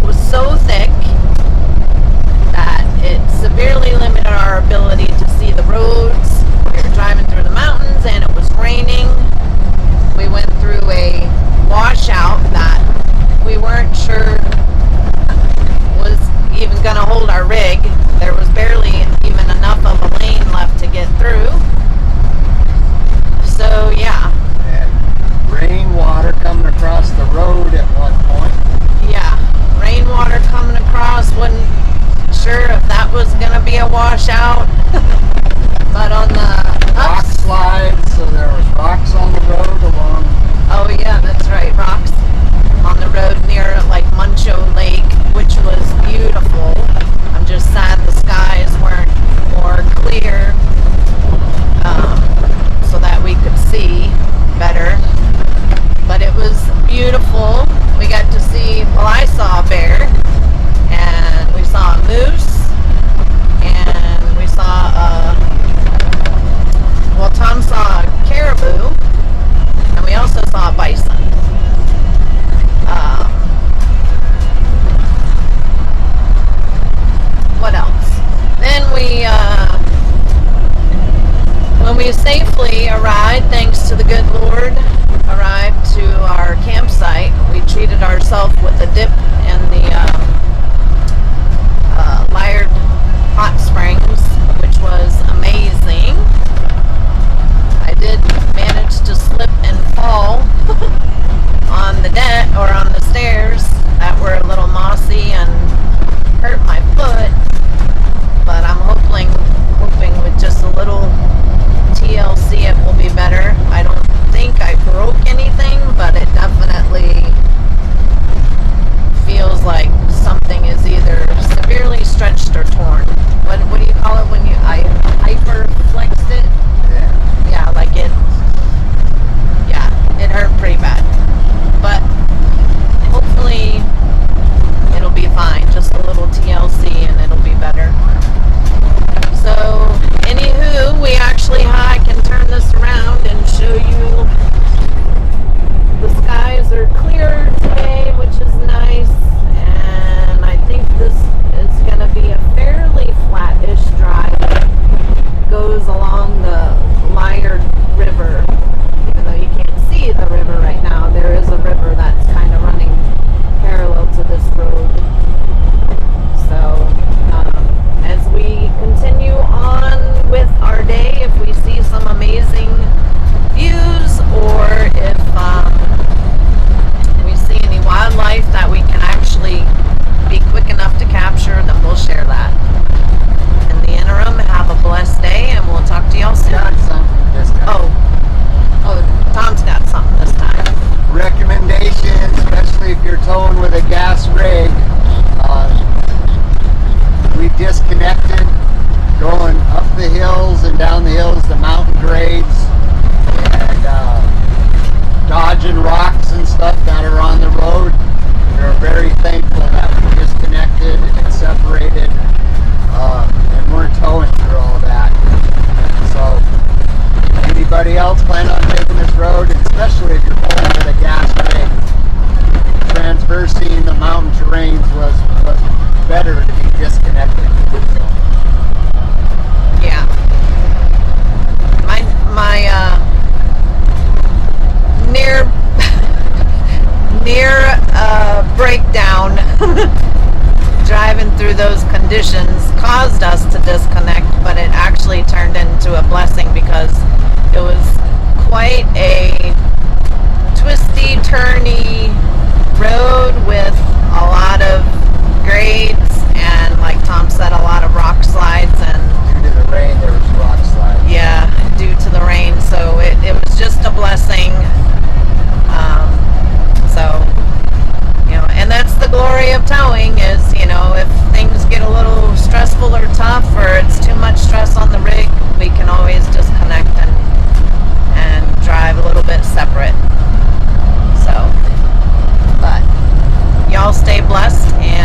was so thick that it severely limited our ability to see the roads. We were driving through the mountains and it was raining. We went through a washout that we weren't sure was even going to hold our rig. There was barely even enough of a lane left to get through. So yeah. And rainwater coming across the road at one point. Yeah, rainwater coming across. Wasn't sure if that was going to be a washout. But on the rock slides, so there was rocks on the road along. Oh yeah, that's right, rocks on the road near like Muncho Lake, which was beautiful. I'm just sad the skies weren't more clear, so that we could see better. But it was beautiful. We got to see, well, I saw a bear, and we saw a moose, and we saw well, Tom saw a caribou, and we also saw a bison. What else? Then when we safely arrived, thanks to the good Lord, arrived to our campsite, we treated ourselves with a dip in the Liard hot springs, which was amazing. I did manage to slip and fall on the deck or on the stairs that were a little mossy and hurt my foot, but I'm hoping with just a little TLC it will be better. I don't think I broke anything, but it definitely feels like something is either severely stretched or torn. What do you call it when I hyper flexed it? Yeah, like it hurt pretty bad. But hopefully it'll be fine. Just a little TLC and it'll be better. So, anywho, I can turn this around and show you the skies are clear today, which is nice. And I think this is going to be a fairly flat-ish drive. It goes along the Liard River. Even though you can't see the river right now, there is a river that's kind of running parallel to this road. So, as we continue on with our day, if we see some amazing views or if we see any wildlife that we can actually be quick enough to capture, then we'll share that. In the interim, have a blessed day, and we'll talk to y'all soon. Got something this time. Oh, Tom's got something this time. Recommendations, especially if you're towing with a gas rig. We disconnected going up the hills and down the hills, the mountain grades, and dodging rocks and stuff that are on the road. We're very thankful that we disconnected and separated and weren't towing through all that. So anybody else plan on taking this road, and especially if you're pulling with a gas rig, transversing the mountain terrains was better to be disconnected. Yeah. My near breakdown driving through those conditions caused us to disconnect, but it actually turned into a blessing because it was quite a twisty, turny road with a lot of grades and, like Tom said, a lot of rock slides. And due to the rain, there was rock slides. Yeah, due to the rain, so it was just a blessing. So, and that's the glory of towing is, if things get a little stressful or tough, or it's too much stress on the rig, we can always disconnect and drive a little bit separate. So, but y'all stay blessed, and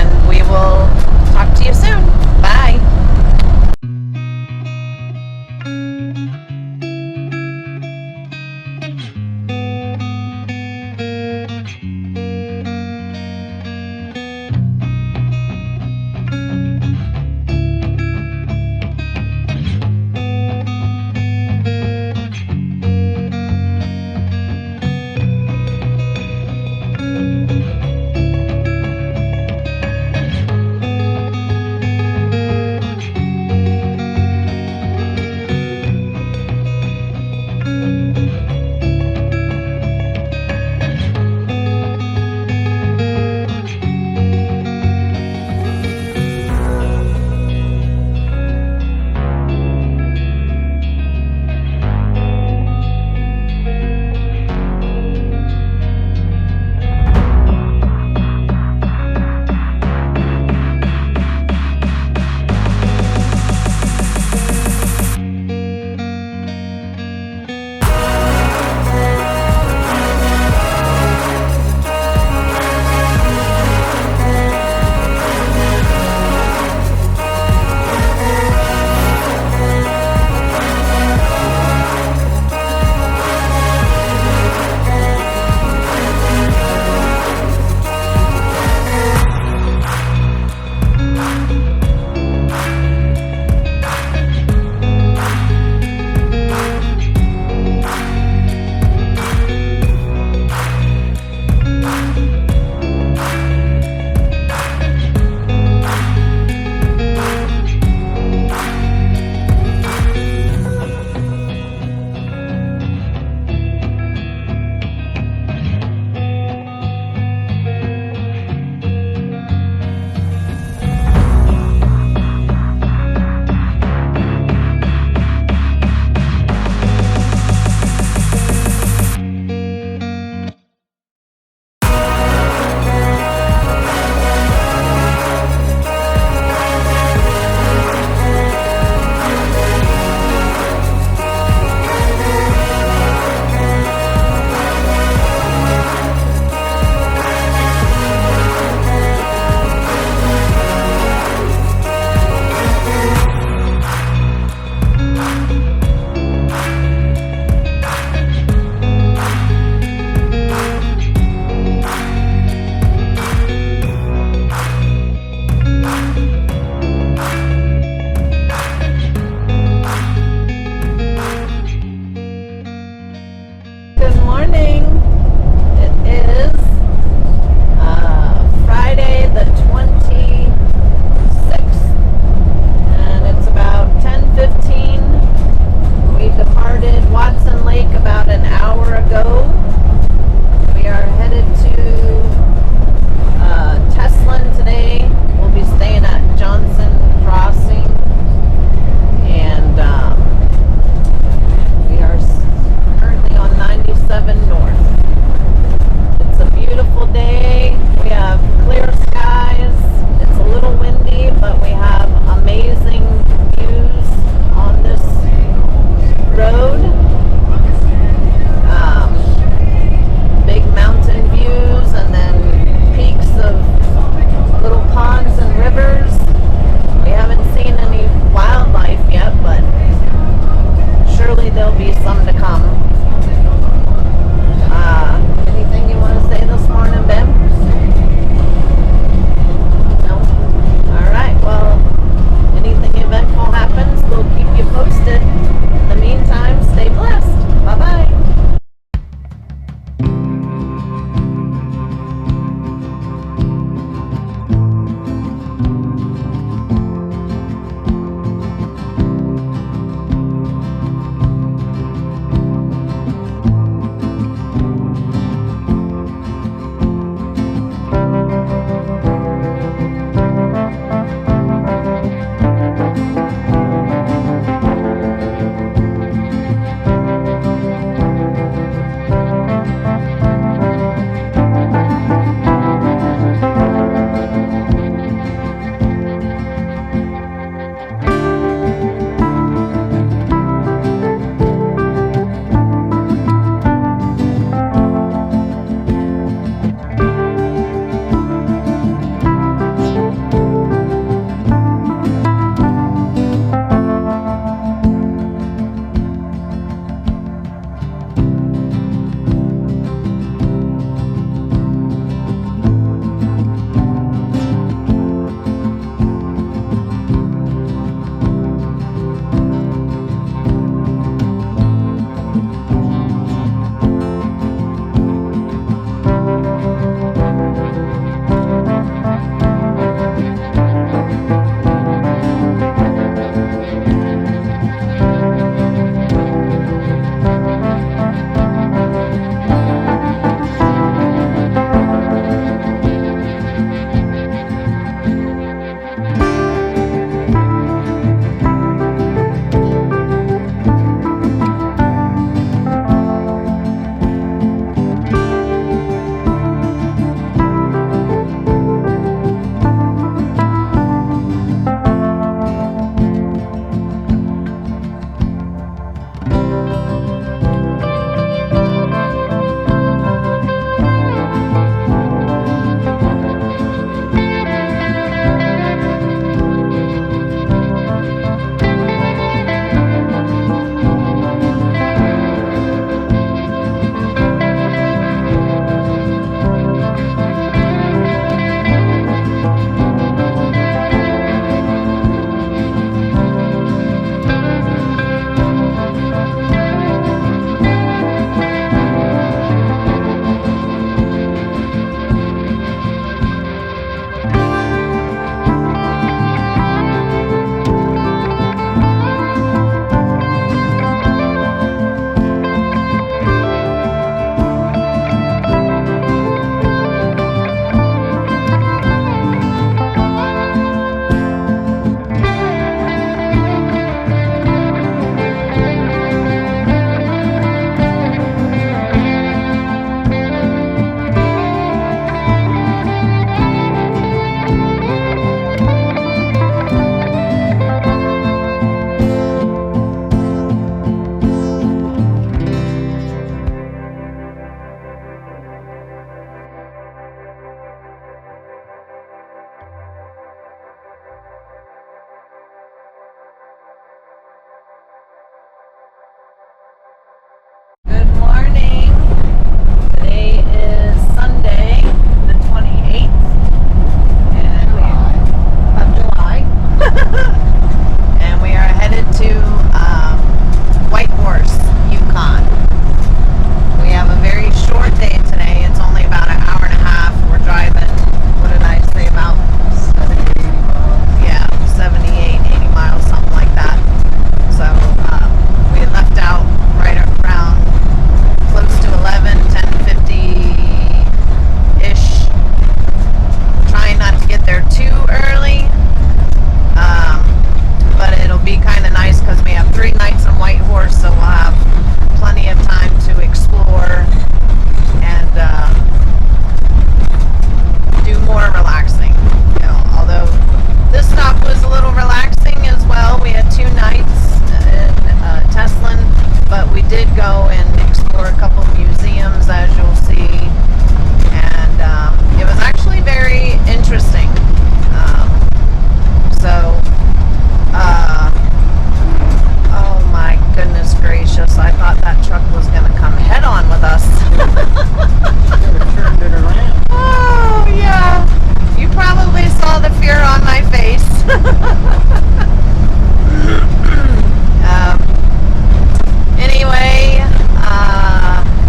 Anyway,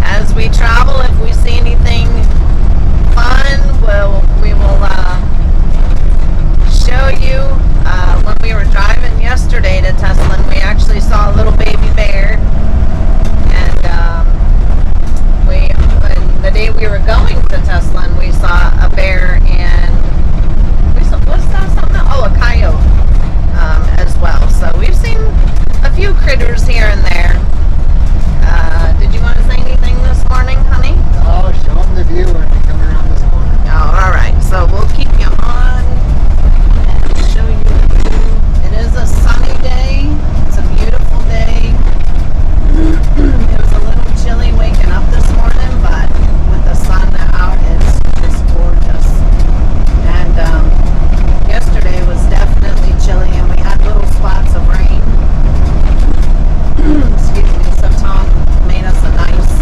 as we travel, if we see anything fun, we will show you. When we were driving yesterday to Teslin, we actually saw a little baby bear, and the day we were going to Teslin, we saw a bear and what's that something? Oh, a coyote as well. So we've seen a few critters here and there. Did you want to say anything this morning, honey? Oh, show them the view when they come around this corner. Oh, all right. So we'll keep you on and show you the view. It is a sunny day. It's a beautiful day. It was a little chilly waking up this morning, but with the sun out, it's just gorgeous. And yesterday was definitely chilly, and we had little spots of rain. Excuse me. So Tom made us a nice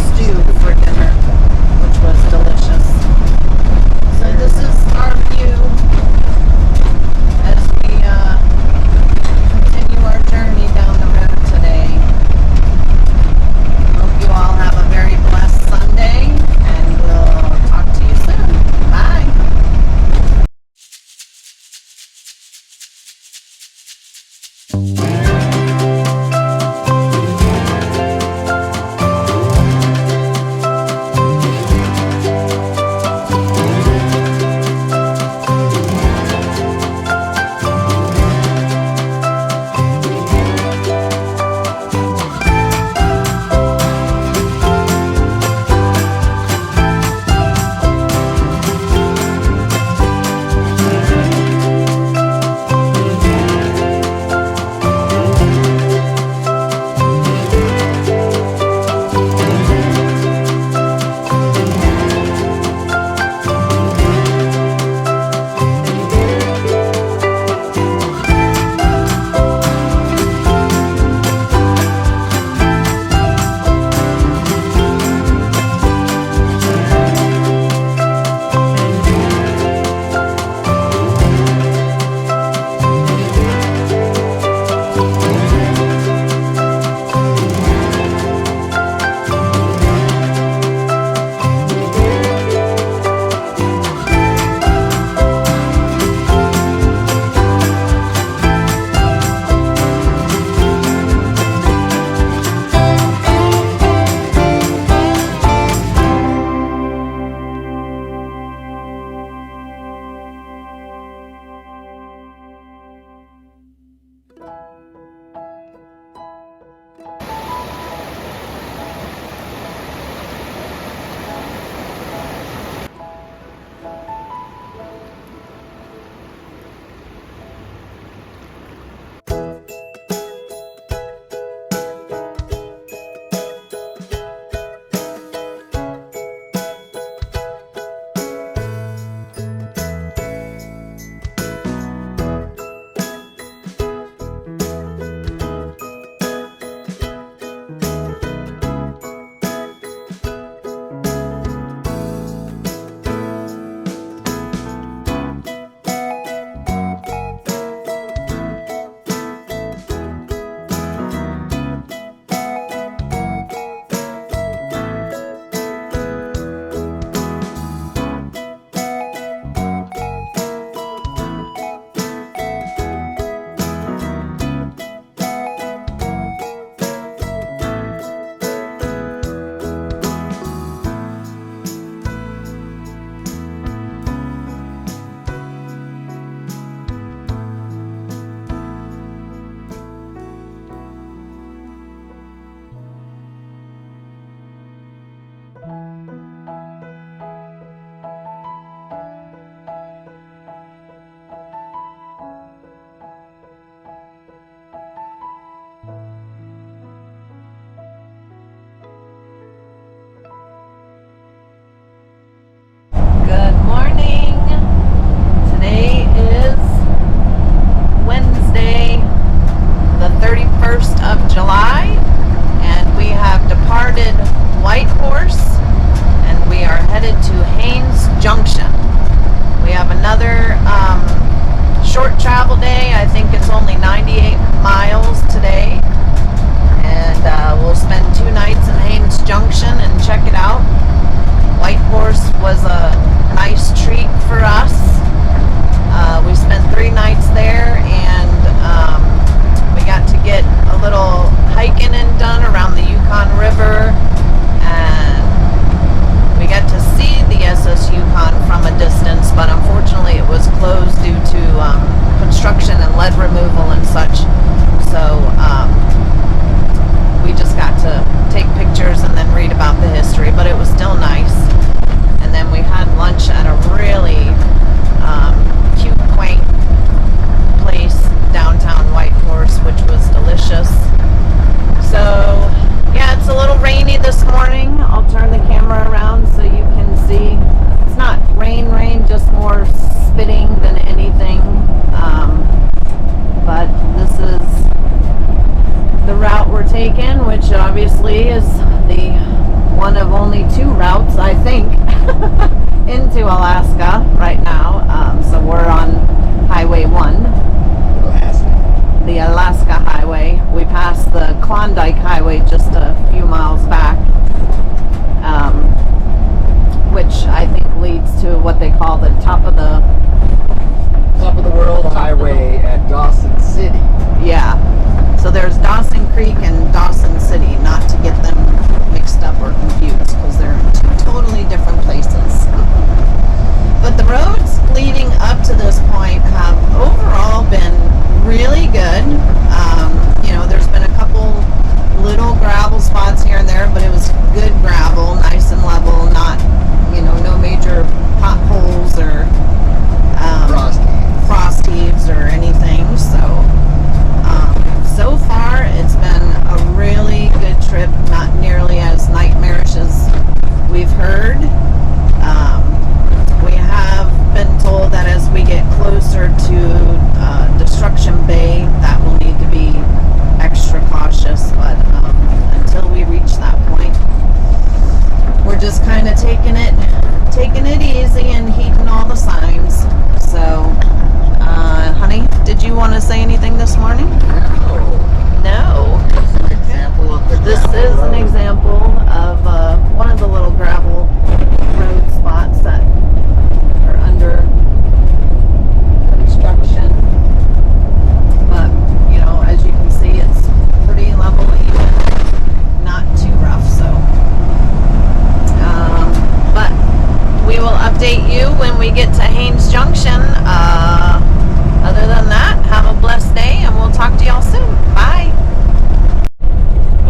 stew for dinner, which was delicious. So this is our view as we continue our journey down the road today. Hope you all have a very blessed Sunday, and we'll talk to you soon. Bye. Whitehorse, and we are headed to Haines Junction. We have another short travel day. I think it's only 98 miles today. And we'll spend 2 nights in Haines Junction and check it out. Whitehorse was a nice treat for us. We spent 3 nights there, and we got to get a little hiking and done around the Yukon River, and we got to see the SS Yukon from a distance, but unfortunately it was closed due to construction and lead removal and such. So we just got to take pictures and then read about the history, but it was still nice. And then we had lunch at a really cute, quaint place downtown Whitehorse, which was delicious. So yeah, it's a little rainy this morning. I'll turn the camera around so you can see. It's not rain, just more spitting than anything. But this is the route we're taking, which obviously is the one of only 2 routes, I think, into Alaska right now. So we're on Highway 1, the Alaska Highway. We passed the Klondike Highway just a few miles back, which I think leads to what they call the top of the world highway at Dawson City. Yeah. So there's Dawson Creek and Dawson City, not to get them mixed up or confused, because they're in 2 totally different places. But the roads leading up to this point have overall been really good. There's been a couple little gravel spots here and there, but it was good gravel, nice and level, not, no major potholes or frost heaves or anything. So far it's been a really good trip, not nearly as nightmarish as we've heard. We have been told that as we get closer to Destruction Bay, that we'll need to be extra cautious, but until we reach that point, we're just kind of taking it easy and heeding all the signs. So honey, did you want to say anything this morning? No. This is an example of one of the little gravel road spots that are under construction. But, as you can see, it's pretty level, even not too rough. So, but we will update you when we get to Haines Junction. Other than that, have a blessed day, and we'll talk to y'all soon. Bye.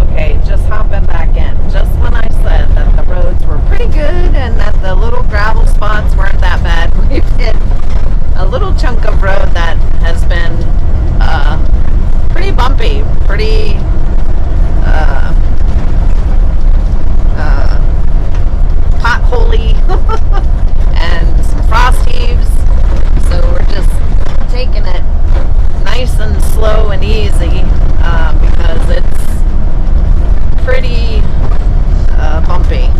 Okay, just hopping back in. Just when I said that the roads were pretty good and that the little gravel spots weren't that bad, we've hit a little chunk of road that has been pretty bumpy, pretty potholy, and some frost heaves. So we're just taking it nice and slow and easy because it's pretty bumpy.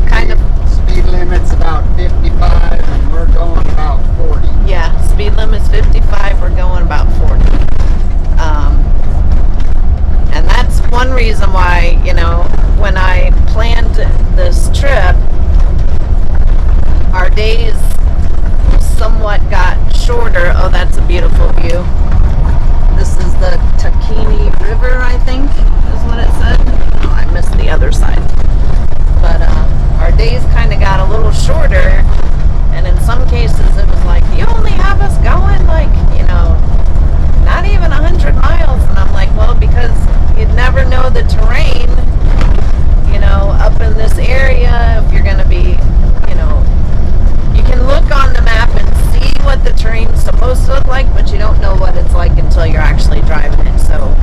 Kind of speed limit's about 55 and we're going about 40. Yeah, speed limit's 55, we're going about 40. And that's one reason why, when I planned this trip, our days somewhat got shorter. Oh, that's a beautiful view. This is the Takini River, I think, is what it said. Oh, I missed the other side. But our days kind of got a little shorter, and in some cases it was like, you only have us going not even 100 miles. And I'm like, well, because you'd never know the terrain, up in this area, if you're going to be, you can look on the map and see what the terrain's supposed to look like, but you don't know what it's like until you're actually driving it. So,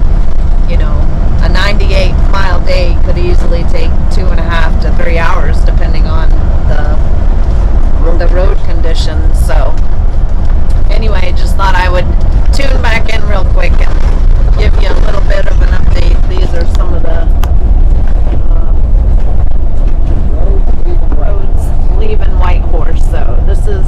a 98-mile day could easily take 2.5 to 3 hours, depending on the road conditions. So, anyway, just thought I would tune back in real quick and give you a little bit of an update. These are some of the roads leaving Whitehorse. So this is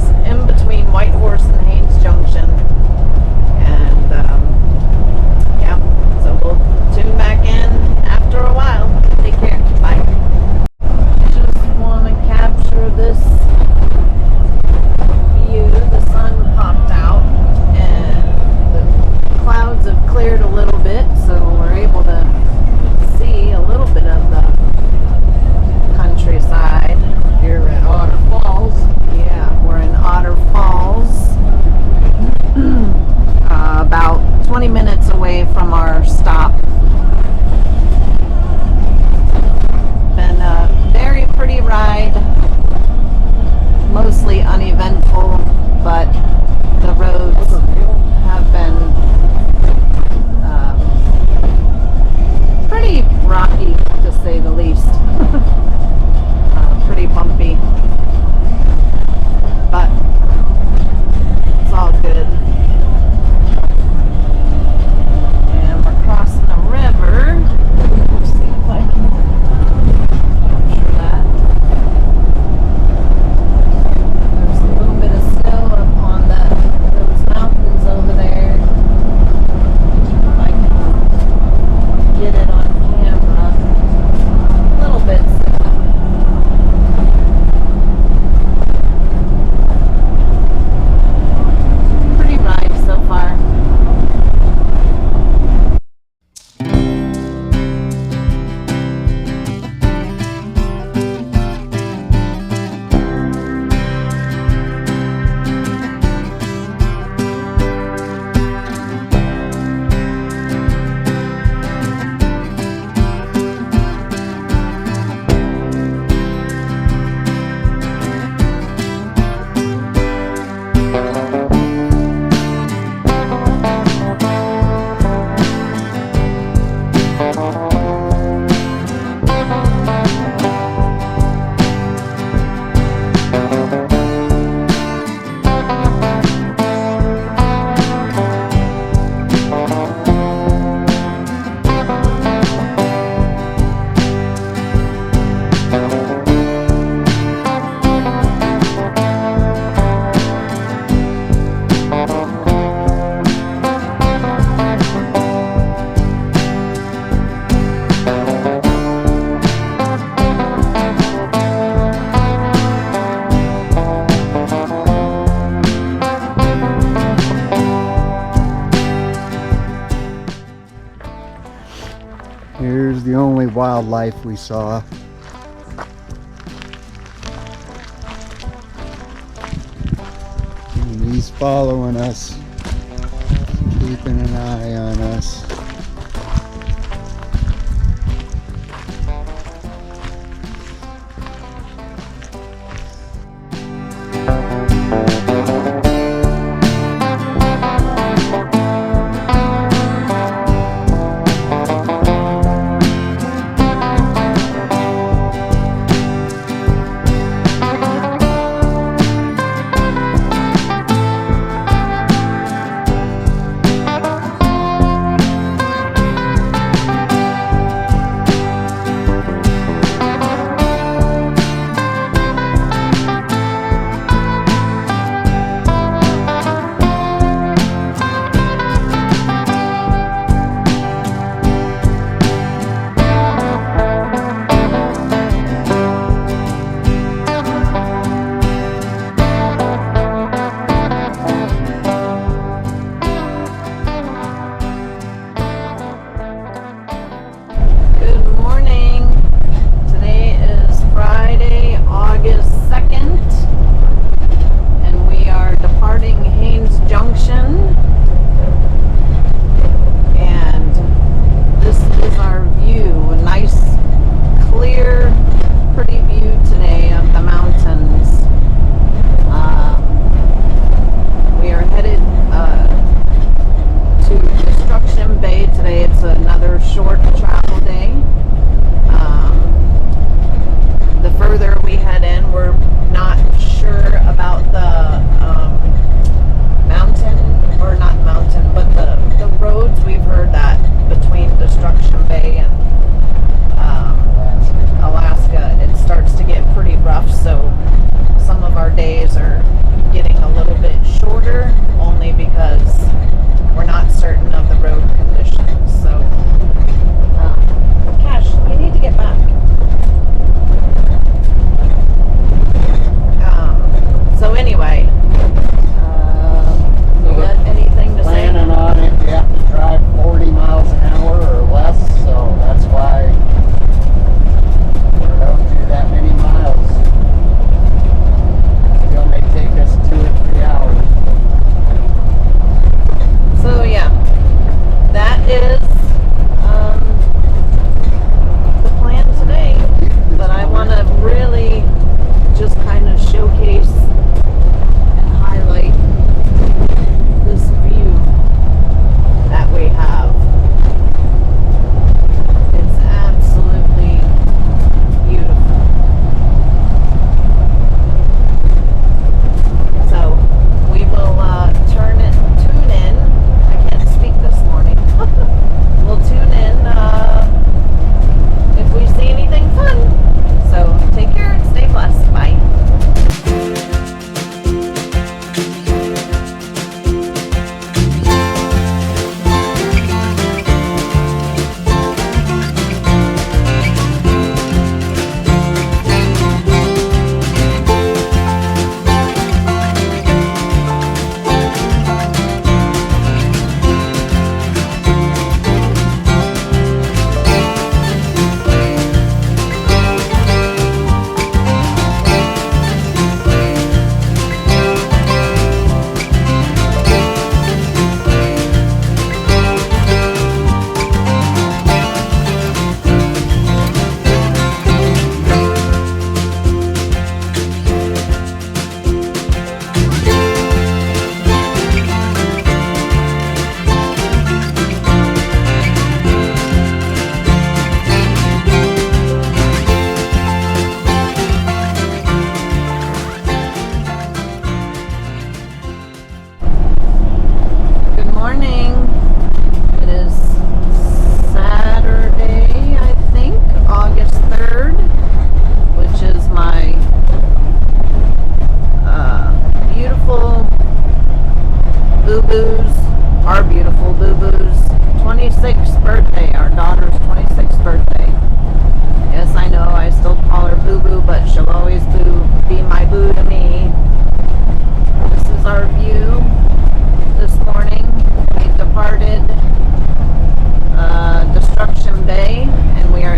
wildlife we saw. And he's following us, keeping an eye on us.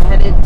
headed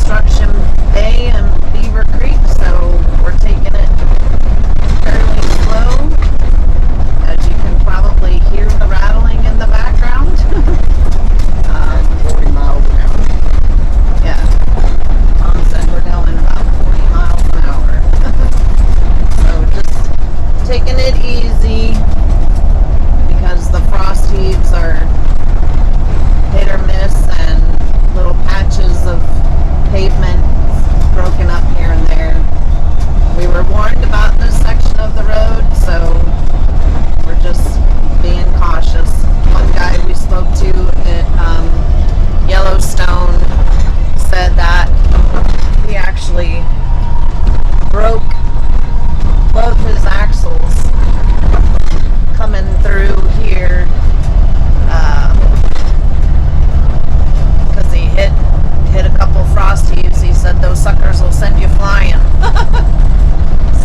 construction bay in Beaver Creek, so we're taking it fairly slow. As you can probably hear the rattling in the background. 40 miles an hour. Yeah. Tom said we're going about 40 miles an hour. So just taking it easy because the frost heaves are hit or miss and little patches of pavement broken up here and there. We were warned about this section of the road, so we're just being cautious. One guy we spoke to at Yellowstone said that he actually broke both his axles coming through here because he hit a couple frost heaves. He said those suckers will send you flying.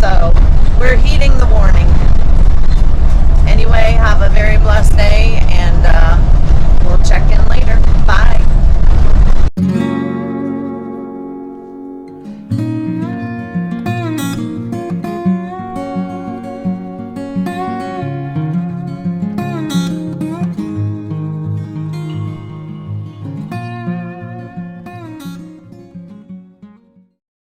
So we're heeding the warning. Anyway, have a very blessed day.